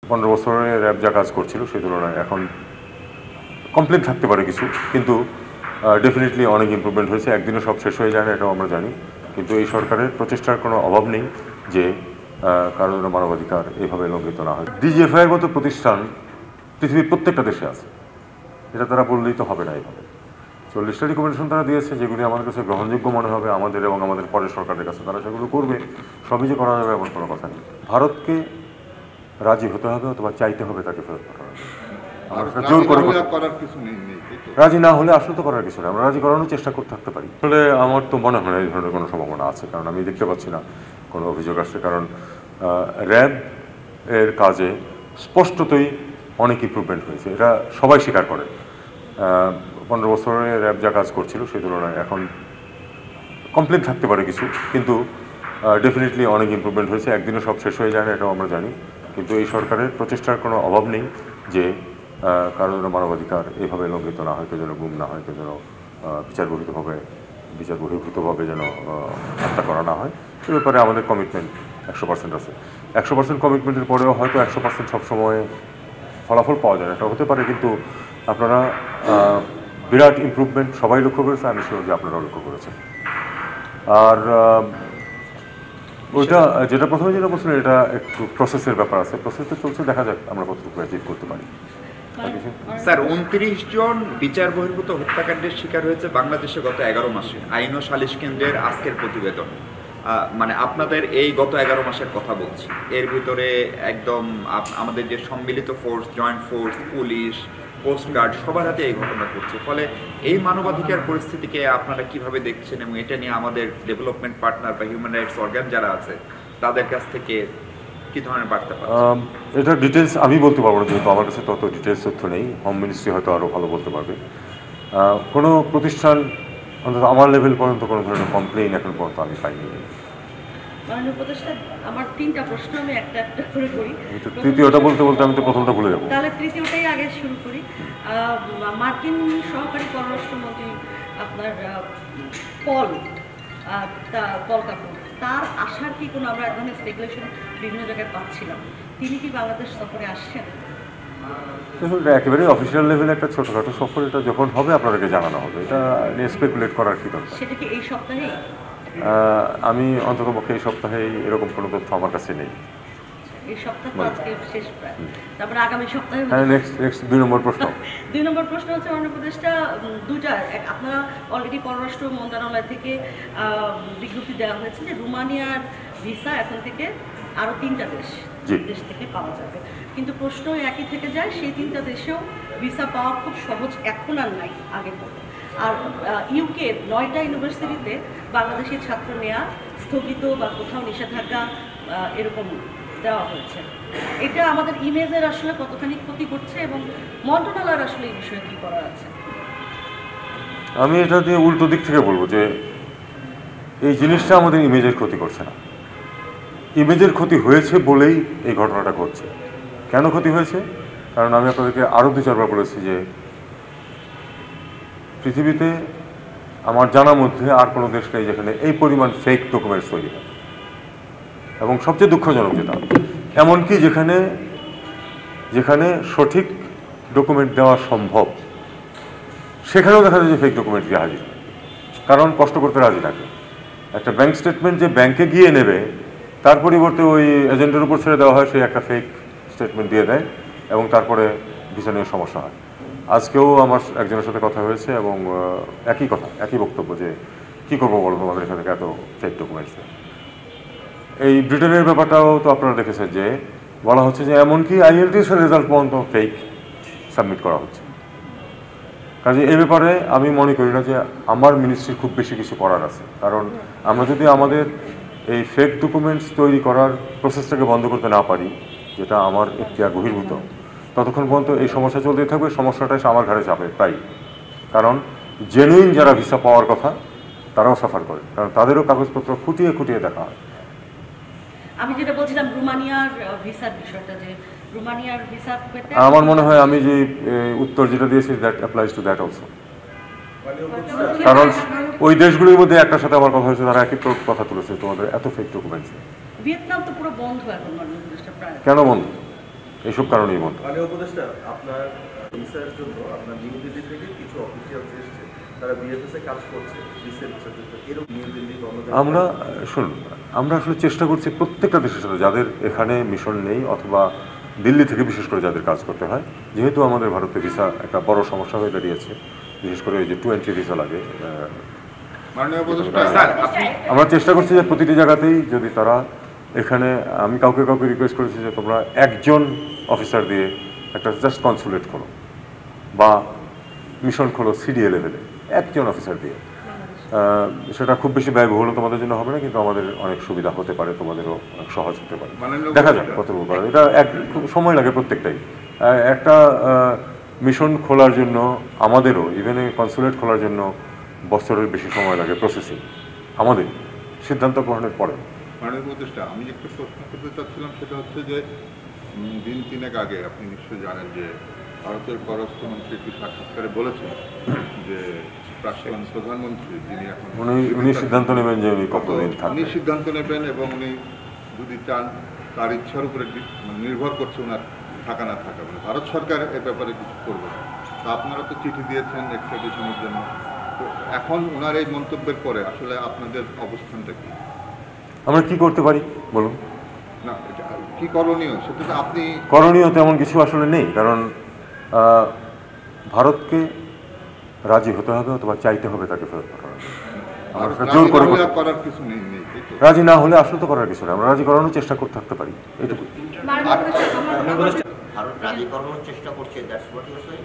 15 বছরে র্যাব যা কাজ করছিল সেই তুলনায় এখন কমপ্লেন থাকতে পারে কিছু, কিন্তু ডেফিনেটলি অনেক ইমপ্রুভমেন্ট হয়েছে। একদিনও সব শেষ হয়ে যায় না, এটাও আমরা জানি। কিন্তু এই সরকারের প্রচেষ্টার কোনো অভাব নেই যে কারো যেন মানবাধিকার এইভাবে লঙ্ঘিত না হয়। ডিজিএফআইয়ের মতো প্রতিষ্ঠান পৃথিবীর প্রত্যেকটা দেশে আছে, এটা তারা বললেই তো হবে না। এইভাবে 40টা রিকমেন্ডেশন তারা দিয়েছে, যেগুলি আমাদের কাছে গ্রহণযোগ্য মনে হবে আমাদের এবং আমাদের পরের সরকারের কাছে, তারা সেগুলো করবে। সবই যে করা যাবে এমন কোনো কথা নেই। ভারতকে রাজি হতে হবে অথবা চাইতে হবে তাকে ফেরত পাঠানো। জোর করে রাজি না হলে আসলে তো করার কিছু নেই, আমরা রাজি করানোর চেষ্টা করতে থাকতে পারি। আসলে আমার তো মনে হয় না এই ধরনের কোনো সম্ভাবনা আছে, কারণ আমি দেখতে পাচ্ছি না কোনো অভিযোগ আসছে। কারণ র্যাব এর কাজে স্পষ্টতই অনেক ইমপ্রুভমেন্ট হয়েছে, এটা সবাই স্বীকার করে। 15 বছরে র্যাব যা কাজ করছিল সেই তুলনায় এখন কমপ্লেন থাকতে পারে কিছু, কিন্তু ডেফিনেটলি অনেক ইমপ্রুভমেন্ট হয়েছে। একদিনও সব শেষ হয়ে যায় না, এটাও আমরা জানি। কিন্তু এই সরকারের প্রচেষ্টার কোনো অভাব নেই যে কারো যেন মানবাধিকার এইভাবে লঙ্ঘিত না হয়, কেউ যেন গুম না হয়, কেউ যেন বিচার বহির্ভূতভাবে যেন হত্যা করা না হয়। সে ব্যাপারে আমাদের কমিটমেন্ট 100% আছে। 100% কমিটমেন্টের পরেও হয়তো 100% সবসময় ফলাফল পাওয়া যায় না, এটা হতে পারে। কিন্তু আপনারা বিরাট ইমপ্রুভমেন্ট সবাই লক্ষ্য করেছে, আমি শিওর যে আপনারাও লক্ষ্য করেছেন। আর ওইটা যেটা প্রথমে যেটা বলছিলেন, এটা একটু প্রসেসের ব্যাপার আছে, প্রসেসটা চলছে, দেখা যাক আমরা কতটুকু অ্যাচিভ করতে পারি। স্যার, 29 জন বিচার বহির্ভূত হত্যাকাণ্ডের শিকার হয়েছে বাংলাদেশে গত 11 মাসে। আইন ও সালিশ কেন্দ্রের আজকের প্রতিবেদন, মানে আপনাদের এই গত 11 মাসের কথা বলছি। এর ভিতরে একদম আমাদের যে সম্মিলিত force, joint force, police, coastguard সবার হাতে এই ঘটনা ঘটছে। ফলে এই মানবাধিকার পরিস্থিতিকে আপনারা কিভাবে দেখছেন এবং এটা নিয়ে আমাদের ডেভেলপমেন্ট পার্টনার বা হিউম্যান রাইটস অর্গান যারা আছে তাদের কাছ থেকে কি ধরনের বার্তা পাচ্ছেন? এটা ডিটেলস আমি বলতে পারবো না, যেহেতু আমার কাছে তত ডিটেলস তথ্য নেই। হোম মিনিস্ট্রি হয়তো আরও ভালো বলতে পারবে। কোনো প্রতিষ্ঠান অন্তত আমার লেভেল পর্যন্ত কোনো ধরনের কমপ্লেইন এখন পর্যন্ত আমি পাইনি। মাননীয় উপদেষ্টা, আমার 3টা প্রশ্ন, আমি একটা একটা করে করি। তৃতীয়টা বলতে বলতে আমি তো প্রথমটা ভুলে যাবো, তাহলে তৃতীয়টাই আগে শুরু করি। মার্কিন সহকারী পররাষ্ট্রমন্ত্রী আপনার পল কাপুর, তার আসার কি কোনো, আমরা এক ধরনের স্পেকুলেশন বিভিন্ন জায়গায় পাচ্ছিলাম, তিনি কি বাংলাদেশ সফরে আসছেন? এটা একেবারে অফিসিয়াল লেভেলে একটা ছোটোখাটো সফর, এটা যখন হবে আপনাদেরকে জানানো হবে। এটা নিয়ে স্পেকুলেট করার কি দরকার? সেটা কি এই সপ্তাহেই? আমি অন্ততপক্ষে এই সপ্তাহেই এরকম কোনো তথ্য আমার কাছে নেই। এই সপ্তাহ তো আজকে শেষ প্রায়, তারপরে আগামী সপ্তাহে। হ্যাঁ, নেক্সট 2 নম্বর প্রশ্ন। 2 নম্বর প্রশ্ন হচ্ছে মাননীয় উপদেষ্টা, দুটা, আপনারা অলরেডি পররাষ্ট্র মন্ত্রণালয় থেকে বিজ্ঞপ্তি দেওয়া হয়েছে যে রোমানিয়ার ভিসা এখন থেকে আরও 3টা দেশ থেকে পাওয়া যাবে, কিন্তু প্রশ্ন একই থেকে যায়, সেই 3টা দেশেও ভিসা পাওয়া খুব সহজ এখন আর নাই আগের মতো। আর ইউকের 9টা ইউনিভার্সিটিতে বাংলাদেশি ছাত্র নেওয়া স্থগিত বা কোথাও নিষেধাজ্ঞা এরকম দেওয়া হয়েছে। এটা আমাদের ইমেজের আসলে কতখানি ক্ষতি করছে এবং মন্ত্রণালয়ের আসলে এই বিষয়ে কি করা আছে? আমি এটা দিয়ে উল্টো দিক থেকে বলবো যে এই জিনিসটা আমাদের ইমেজের ক্ষতি করছে না, ইমেজের ক্ষতি হয়েছে বলেই এই ঘটনাটা ঘটছে। কেন ক্ষতি হয়েছে? কারণ আমি আপনাদেরকে আরও 2-4 বার বলেছি যে পৃথিবীতে আমার জানার মধ্যে আর কোনো দেশ নেই যেখানে এই পরিমাণ ফেক ডকুমেন্টস তৈরি হয়, এবং সবচেয়ে দুঃখজনক যেটা, এমনকি যেখানে সঠিক ডকুমেন্ট দেওয়া সম্ভব সেখানেও দেখা যায় যে ফেক ডকুমেন্ট দিয়ে হাজির, কারণ কষ্ট করতে রাজি থাকে। একটা ব্যাংক স্টেটমেন্ট যে ব্যাংকে গিয়ে নেবে, তার পরিবর্তে ওই এজেন্টের উপর ছেড়ে দেওয়া হয়, সে একটা ফেক স্টেটমেন্ট দিয়ে দেয় এবং তারপরে ভিসা নিয়ে সমস্যা হয়। আজকেও আমার একজনের সাথে কথা হয়েছে এবং একই বক্তব্য যে কী করবো বলো, তোমাদের এখানে এত ফেক ডকুমেন্টস। এই ব্রিটেনের ব্যাপারটাও তো আপনারা দেখেছেন যে বলা হচ্ছে যে এমনকি IELTS-এর রেজাল্ট পর্যন্ত ফেক সাবমিট করা হচ্ছে। কাজে এই ব্যাপারে আমি মনে করি না যে আমার মিনিস্ট্রির খুব বেশি কিছু করার আছে, কারণ আমরা যদি আমাদের এই ফেক ডকুমেন্টস তৈরি করার প্রসেসটাকে বন্ধ করতে না পারি, যেটা আমার এখতিয়ার বহির্ভূত, ততক্ষণ পর্যন্ত এই সমস্যা চলতেই থাকবে। সমস্যাটা এসে আমার ঘাড়ে চাপে প্রায়, কারণ জেনুইন যারা ভিসা পাওয়ার কথা তারাও সাফার করে, কারণ তাদেরও কাগজপত্র খুঁটিয়ে খুঁটিয়ে দেখা হয়। আমি যেটা বলছিলাম রোমানিয়ার ভিসার বিষয়টা, যে রোমানিয়ার ভিসা পেতে আমার মনে হয় আমি যে উত্তর যেটা দিয়েছি that applies to that also, কারণ ওই দেশগুলির মধ্যে একটার সাথে আমার কথা হয়েছে, তারা একই কথা তুলেছে, তোমাদের এত ফেক ডকুমেন্টস। ভিয়েতনাম তো পুরো বন্ধ এখন, প্রায়। কেন বন্ধ? এইসব কারণেই বন্ধ। মাননীয় উপদেষ্টা, আপনার ভিসার জন্য আপনার নিউ দিল্লি থেকে কিছু অফিসিয়ালস এসেছে, তারা বিএফএস এ কাজ করছে ভিসার জন্য, এরকম নিউ দিল্লি আমরা শুনুন, আমরা আসলে চেষ্টা করছি প্রত্যেকটা দেশের সাথে যাদের এখানে মিশন নেই অথবা দিল্লি থেকে বিশেষ করে যাদের কাজ করতে হয়, যেহেতু আমাদের ভারতে ভিসা একটা বড় সমস্যা হয়ে দাঁড়িয়েছে, বিশেষ করে ওই যে 2 এন্ট্রি ভিসা লাগে। মাননীয় উপদেষ্টা স্যার, আপনি আমরা চেষ্টা করছি যে প্রতিটি জায়গাতেই যদি তারা এখানে, আমি কাউকে রিকোয়েস্ট করেছি যে তোমরা একজন অফিসার দিয়ে একটা জাস্ট কনসুলেট খোলো বা মিশন খোলো সিডিএ লেভেলে, একজন অফিসার দিয়ে। সেটা খুব বেশি ব্যয়বহুল তোমাদের জন্য হবে না, কিন্তু আমাদের অনেক সুবিধা হতে পারে, তোমাদেরও অনেক সহজ হতে পারে। দেখা যাক কতটুকু পারে। এটা খুব সময় লাগে প্রত্যেকটাই। একটা মিশন খোলার জন্য আমাদেরও, ইভেন কনসুলেট খোলার জন্য বছরের বেশি সময় লাগে প্রসেসিং, আমাদের সিদ্ধান্ত গ্রহণের পরে। মাননীয় উপদেষ্টা, আমি একটা প্রশ্ন করতে চাচ্ছিলাম, সেটা হচ্ছে যে দিন 3 আগে আপনি নিশ্চয়ই জানেন যে ভারতের পররাষ্ট্রমন্ত্রী একটি সাক্ষাৎকারে বলেছেন যে প্রাক্তন প্রধানমন্ত্রী যিনি এখন উনি সিদ্ধান্ত নেবেন যে উনি কতদিন উনি থাকবেন। সিদ্ধান্ত নেবেন এবং উনি যদি চান তার ইচ্ছার উপরে নির্ভর করছে ওনার থাকা না থাকা, মানে ভারত সরকার এ ব্যাপারে কিছু করবে। তা আপনারা তো চিঠি দিয়েছেন এক্সট্রাডিশনের জন্য, তো এখন ওনার এই মন্তব্যের পরে আসলে আপনাদের অবস্থানটা কি? আমরা কি করতে পারি বলুন? না, এটা কি করণীয় সেটা তো আপনি করণীয় তেমন কিছু আসলে নেই, কারণ ভারতকে রাজি হতে হবে অথবা চাইতে হবে তাকে ফেরত পাঠানোর। আমরা সেটা জোর করে করার কিছু নেই, তাই তো? রাজি না হলে আসলে তো করার কিছু নেই, আমরা রাজি করানোর চেষ্টা করতে থাকতে পারি, এইটুকু। ভারত রাজি করানোর চেষ্টা করছে, দ্যাটস হোয়াট ইউ সেইং।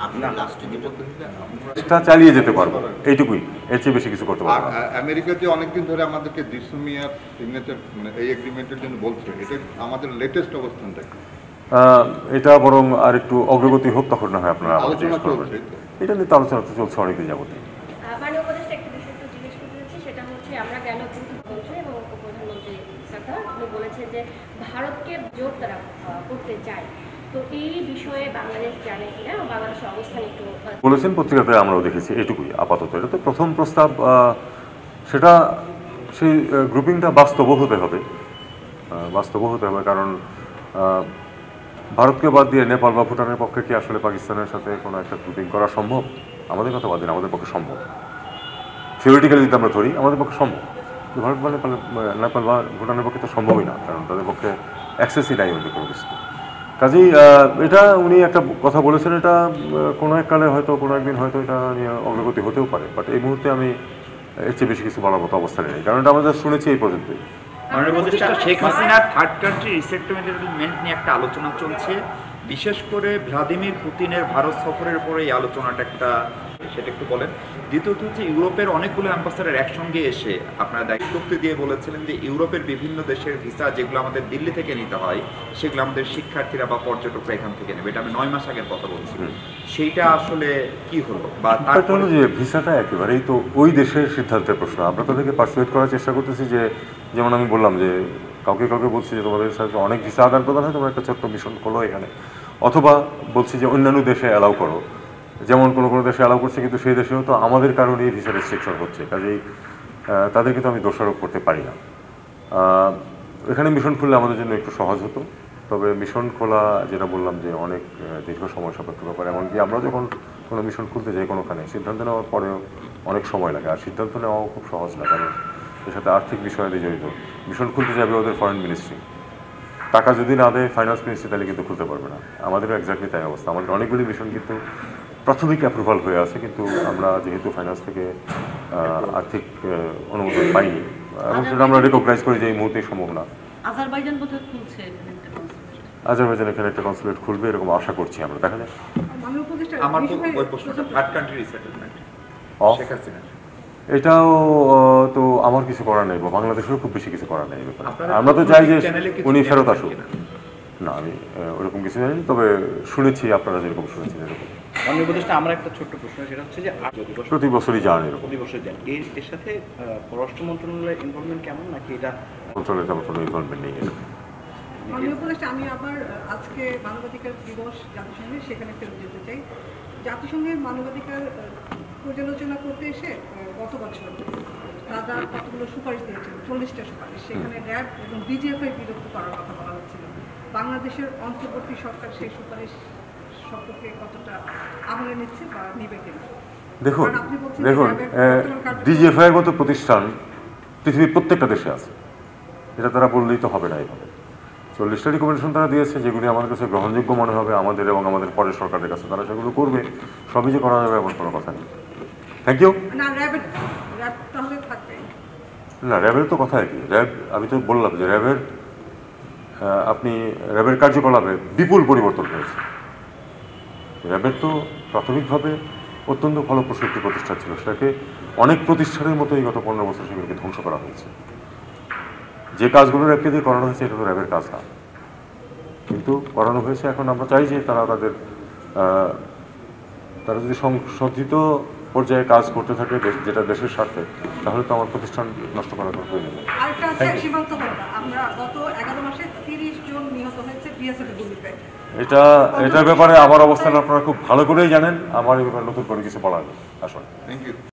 আপনি লাস্টে যেটা চেষ্টা চালিয়ে যেতে পারবো, এইটুকুই, এর চেয়ে বেশি কিছু করতে আর পারবো না। আমেরিকাতে অনেকদিন ধরে আমাদেরকে দিসুমিয়ার সিগনেচার, মানে এই এগ্রিমেন্টের জন্য বলছে, এটা আমাদের লেটেস্ট অবস্থানটা কি? এটা বরং আর একটু অগ্রগতি হোক, তখন না হয় আপনারা আমাকে আলোচনা জিজ্ঞেস করবেন। চলছে তো? এটা নিয়ে তো আলোচনা তো চলছে অনেকদিন যাবতীয়। মাননীয় উপদেষ্টা, একটা বিষয় একটু জিজ্ঞেস করতে চাচ্ছি, সেটা হচ্ছে আমরা গেল প্রধানমন্ত্রী এবং উপপ্রধানমন্ত্রী সরকার উনি বলেছেন যে ভারতকে জোট তারা করতে চায়, তো এই বিষয়ে বাংলাদেশ জানে কিনা এবং বাংলাদেশের অবস্থান একটু বলেছেন, পত্রিকাতে আমরাও দেখেছি, এটুকুই আপাতত। এটা তো প্রথম প্রস্তাব, সেটা সেই গ্রুপিংটা বাস্তবও হতে হবে, কারণ ভারতকে বাদ দিয়ে নেপাল বা ভুটানের পক্ষে কি আসলে পাকিস্তানের সাথে কোনো একটা গ্রুপিং করা সম্ভব? আমাদের কথা বাদ দিন, আমাদের পক্ষে সম্ভব। থিওরিটিক্যালি যদি আমরা ধরি আমাদের পক্ষে সম্ভব, ভারত বা নেপাল বা ভুটানের পক্ষে তো সম্ভবই না, কারণ তাদের পক্ষে অ্যাক্সেসই নাই অন্য কোনো কিছু। কাজেই এটা উনি একটা কথা বলেছেন, এটা কোনো এক কালে হয়তো কোনো একদিন হয়তো এটা নিয়ে অগ্রগতি হতেও পারে, বাট এই মুহূর্তে আমি এর চেয়ে বেশি কিছু বলার মতো অবস্থানে নেই, কারণ এটা আমরা যা শুনেছি এই পর্যন্তই। মাননীয় উপদেষ্টা, শেখ হাসিনার থার্ড কান্ট্রি রিসেটলমেন্ট নিয়ে একটা আলোচনা চলছে, বিশেষ করে ভ্লাদিমির পুতিনের ভারত সফরের পরে এই আলোচনাটা একটা, সেটা একটু বলেন। দ্বিতীয়ত হচ্ছে ইউরোপের অনেকগুলো অ্যাম্বাসাডার একসঙ্গে এসে আপনারা দায়িত্ব দিয়ে বলেছিলেন যে ইউরোপের বিভিন্ন দেশের ভিসা যেগুলো আমাদের দিল্লি থেকে নিতে হয় সেগুলো আমাদের শিক্ষার্থীরা বা পর্যটকরা এখান থেকে নেবে, এটা আমি 9 মাস আগের কথা বলছি, সেইটা আসলে কি হলো? বা তারপরে যে ভিসাটা একেবারেই তো ওই দেশের সিদ্ধান্তের প্রশ্ন, আমরা তাদেরকে পারসুয়েট করার চেষ্টা করতেছি যে, যেমন আমি বললাম যে কাউকে বলছি যে তোমাদের সাথে অনেক ভিসা আদান প্রদান হয়, তোমরা একটা ছোট্ট মিশন খোলো এখানে, অথবা বলছি যে অন্যান্য দেশে অ্যালাউ করো, যেমন কোনো কোনো দেশে অ্যালাউ করছে কিন্তু সেই দেশেও তো আমাদের কারণেই ভিসা রেস্ট্রিকশন হচ্ছে, কাজেই তাদেরকে তো আমি দোষারোপ করতে পারি না। এখানে মিশন খুললে আমাদের জন্য একটু সহজ হতো, তবে মিশন খোলা যেটা বললাম যে অনেক দীর্ঘ সময় সাপেক্ষ ব্যাপার, এমনকি আমরা যখন কোনো মিশন খুলতে যাই কোনোখানে সিদ্ধান্ত নেওয়ার পরেও অনেক সময় লাগে, আর সিদ্ধান্ত নেওয়াও খুব সহজ না, কারণ এর সাথে আর্থিক বিষয়াদি জড়িত। মিশন খুলতে যাবে ওদের ফরেন মিনিস্ট্রি, টাকা যদি না দেয় ফাইন্যান্স মিনিস্ট্রি, তাহলে কিন্তু খুলতে পারবে না। আমাদেরও এক্স্যাক্টলি তাই অবস্থা, আমাদের অনেকগুলি মিশন কিন্তু প্রাথমিক অ্যাপ্রুভাল হয়ে আছে, কিন্তু আমরা যেহেতু ফাইন্যান্স থেকে আর্থিক অনুমোদন পাইনি এবং সেটা আমরা রেকগনাইজ করি যে এই মুহূর্তে সম্ভব না। আজারবাইজান বোধহয় খুলছে এখানে একটা কনসুলেট। আজারবাইজান এখানে একটা কনসুলেট খুলবে এরকম আশা করছি আমরা, দেখা যাক। আমার তো ওই প্রশ্নটা থার্ড কান্ট্রি রিসেটলমেন্ট শেখ হাসিনা, এটাও তো আমার কিছু করার নেই, বা বাংলাদেশেরও খুব বেশি কিছু করার নেই এই ব্যাপারে। আমরা তো চাই যে উনি ফেরত আসুক। না, আমি ওরকম কিছু জানি, তবে শুনেছি আপনারা যেরকম শুনেছেন এরকম। মাননীয় উপদেষ্টা, আমার একটা ছোট্ট প্রশ্ন, সেটা হচ্ছে যে প্রতি বছরই যান এরকম, প্রতি বছর যান, এর সাথে পররাষ্ট্র মন্ত্রণালয়ের ইনভলভমেন্ট কেমন, নাকি এটা অঞ্চলে তেমন কোনো ইনভলভমেন্ট নেই এরকম। মাননীয় উপদেষ্টা, আমি আবার আজকে মানবাধিকার দিবস জাতিসংঘে, সেখানে ফেরত যেতে চাই। জাতিসংঘের মানবাধিকার পর্যালোচনা করতে এসে গত বছর তারা কতগুলো সুপারিশ দিয়েছিল, 40টা সুপারিশ, সেখানে র্যাব এবং বিজিএফ এর বিরক্ত করার কথা বলা হচ্ছিল। বাংলাদেশের অন্তর্বর্তী সরকার সেই সুপারিশ সম্পর্কে কতটা আমলে নিচ্ছে বা নিবে কিনা? দেখুন কারণ আপনি বলছেন যে দেখুন র্যাবের বর্তমান কার্যক্রম- ডিজিএফআই এর মতো প্রতিষ্ঠান পৃথিবীর প্রত্যেকটা দেশে আছে, এটা তারা বললেই তো হবে না। এইভাবে 40টা রিকমেন্ডেশন তারা দিয়েছে, যেগুলি আমার কাছে গ্রহণযোগ্য মনে হবে আমাদের এবং আমাদের পরের সরকারের কাছে, তারা সেগুলো করবে। সবই যে করা যাবে এমন কোনো কথা নেই। Thank you. না, র্যাব তাহলে থাকবে। না, র্যাবের তো কথা কি, র্যাব আমি তো বললাম যে আপনি র্যাবের কার্যকলাপে বিপুল পরিবর্তন হয়েছে। র্যাবের তো প্রাথমিকভাবে অত্যন্ত ফলপ্রসূ একটি প্রতিষ্ঠান ছিল, সেটাকে অনেক প্রতিষ্ঠানের মতোই গত 15 বছর সেগুলোকে ধ্বংস করা হয়েছে। যে কাজগুলো র্যাবকে দিয়ে করানো হয়েছে এটা তো র্যাবের কাজ না, কিন্তু করানো হয়েছে। এখন আমরা চাই যে তারা যদি সংশোধিত পর্যায়ে কাজ করতে থাকে যেটা দেশের স্বার্থে, তাহলে তো আমার প্রতিষ্ঠান নষ্ট করার কোনো প্রয়োজন নেই। আরেকটা আছে সীমান্ত হত্যা। আমরা গত 11 মাসে 30 জন নিহত হয়েছে বিএসএফ এর গুলিতে। এটার ব্যাপারে আমার অবস্থান আপনারা খুব ভালো করেই জানেন। আমার এই ব্যাপারে নতুন করে কিছু বলার নেই আসলে। Thank you.